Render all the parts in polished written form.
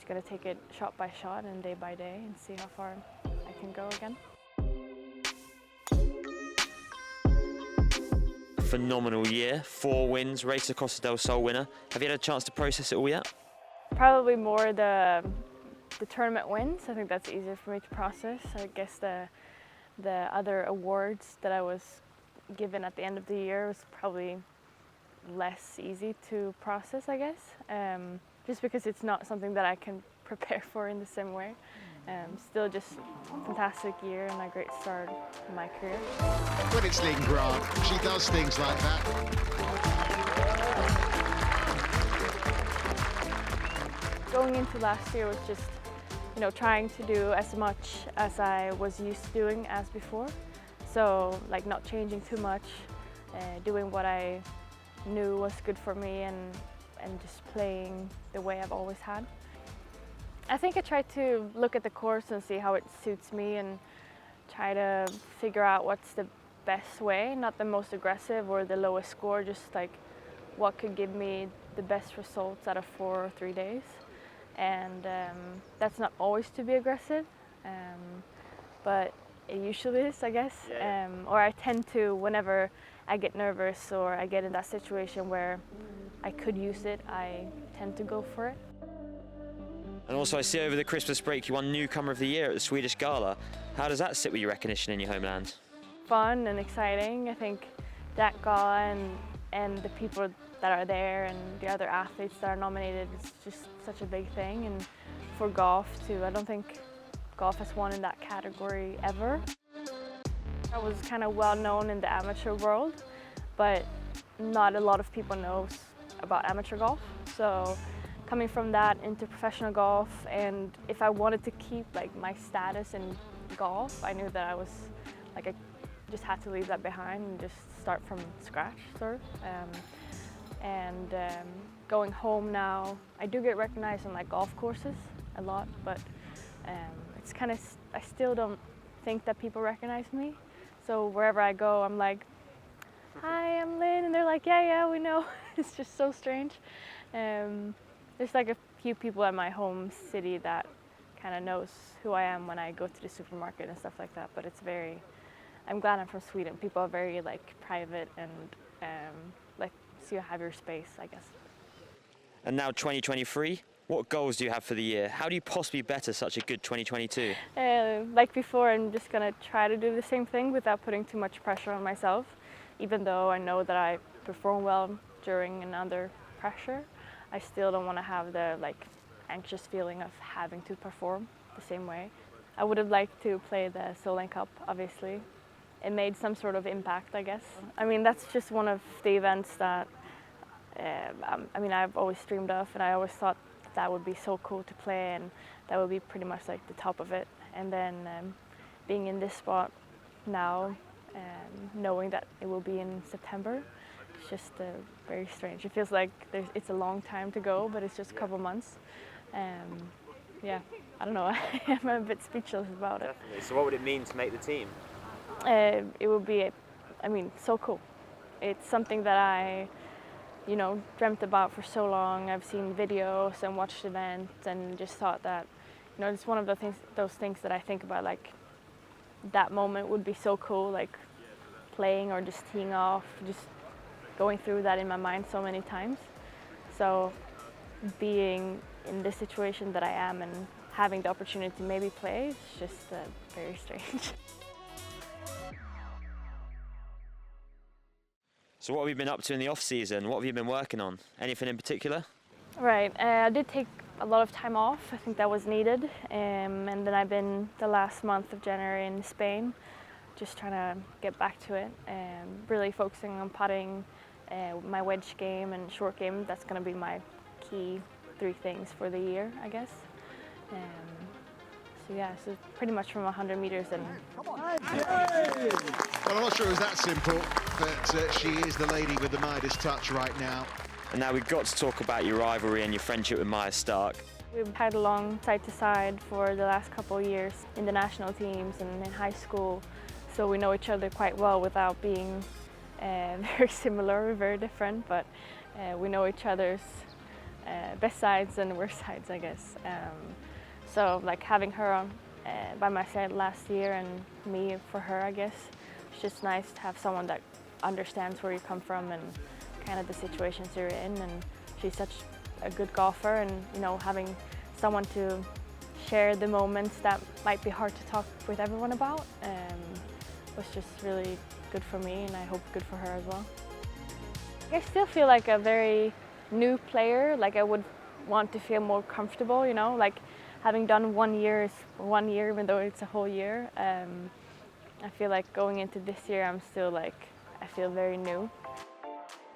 just going to take it shot by shot and day by day and see how far I can go again. Phenomenal year, 4 wins, Race Across the Del Sol winner. Have you had a chance to process it all yet? Probably more the tournament wins. I think that's easier for me to process. I guess the other awards that I was given at the end of the year was probably less easy to process, I guess. Just because it's not something that I can prepare for in the same way. Still just a fantastic year and a great start in my career. When it's Linn Grant, she does things like that. Going into last year was just, trying to do as much as I was used to doing as before. So, like, not changing too much, doing what I knew was good for me and just playing the way I've always had. I think I try to look at the course and see how it suits me and try to figure out what's the best way, not the most aggressive or the lowest score, just like what could give me the best results out of 4 or 3 days. And that's not always to be aggressive, but it usually is, I guess. Or I tend to, whenever I get nervous or I get in that situation where I could use it, I tend to go for it. And also I see over the Christmas break you won Newcomer of the Year at the Swedish Gala. How does that sit with your recognition in your homeland? Fun and exciting. I think that gala and the people that are there and the other athletes that are nominated is just such a big thing. And for golf too, I don't think golf has won in that category ever. I was kind of well known in the amateur world, but not a lot of people knows about amateur golf. So coming from that into professional golf, and if I wanted to keep like my status in golf, I knew that I was like I just had to leave that behind and just start from scratch, sort of. Going home now, I do get recognized on like golf courses a lot, but it's kind of, I still don't think that people recognize me. So wherever I go, I'm like, "Hi, I'm Linn," and they're like, "Yeah, we know." It's just so strange. There's like a few people at my home city that kind of knows who I am when I go to the supermarket and stuff like that, but it's very, I'm glad I'm from Sweden. People are very like private and like, so you have your space, I guess. And now 2023, what goals do you have for the year? How do you possibly better such a good 2022? Like before, I'm just gonna try to do the same thing without putting too much pressure on myself, even though I know that I perform well during and under pressure. I still don't want to have the like anxious feeling of having to perform the same way. I would have liked to play the Solheim Cup, obviously. It made some sort of impact, I guess. I mean, that's just one of the events that I've always dreamed of, and I always thought that would be so cool to play, and that would be pretty much like the top of it. And then being in this spot now, knowing that it will be in September, it's just very strange. It feels like it's a long time to go, but it's just a couple months. Yeah, I don't know. I'm a bit speechless about it. Definitely. So what would it mean to make the team? It would be, so cool. It's something that I, dreamt about for so long. I've seen videos and watched events and just thought that, it's one of those things that I think about, like, that moment would be so cool, like playing or just teeing off, just going through that in my mind so many times. So being in this situation that I am and having the opportunity to maybe play is just very strange. So what have you been up to in the off-season? What have you been working on? Anything in particular? Right, I did take a lot of time off. I think that was needed. And then I've been the last month of January in Spain, just trying to get back to it and really focusing on putting, my wedge game and short game. That's going to be my key 3 things for the year, I guess. So pretty much from 100 meters and... Well, I'm not sure it was that simple, but she is the lady with the Midas touch right now. And now we've got to talk about your rivalry and your friendship with Maya Stark. We've played along side to side for the last couple of years in the national teams and in high school, so we know each other quite well without being very similar or very different, but we know each other's best sides and worst sides, I guess. So like having her on by my side last year and me for her, I guess, it's just nice to have someone that understands where you come from and kind of the situations you're in. And she's such a good golfer, and you know, having someone to share the moments that might be hard to talk with everyone about was just really good for me, and I hope good for her as well. I still feel like a very new player. Like I would want to feel more comfortable, you know, like having done 1 year is 1 year, even though it's a whole year. I feel like going into this year, I'm still like, I feel very new.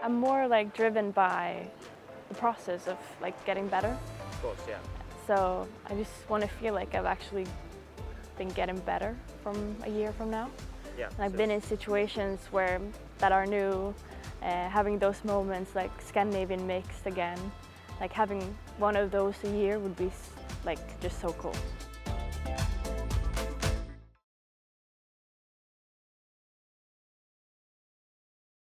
I'm more like driven by the process of like getting better. Of course, yeah. So I just want to feel like I've actually been getting better from a year from now. Yeah. And I've been in situations where that are new, having those moments like Scandinavian mixed again, like having one of those a year would be like just so cool.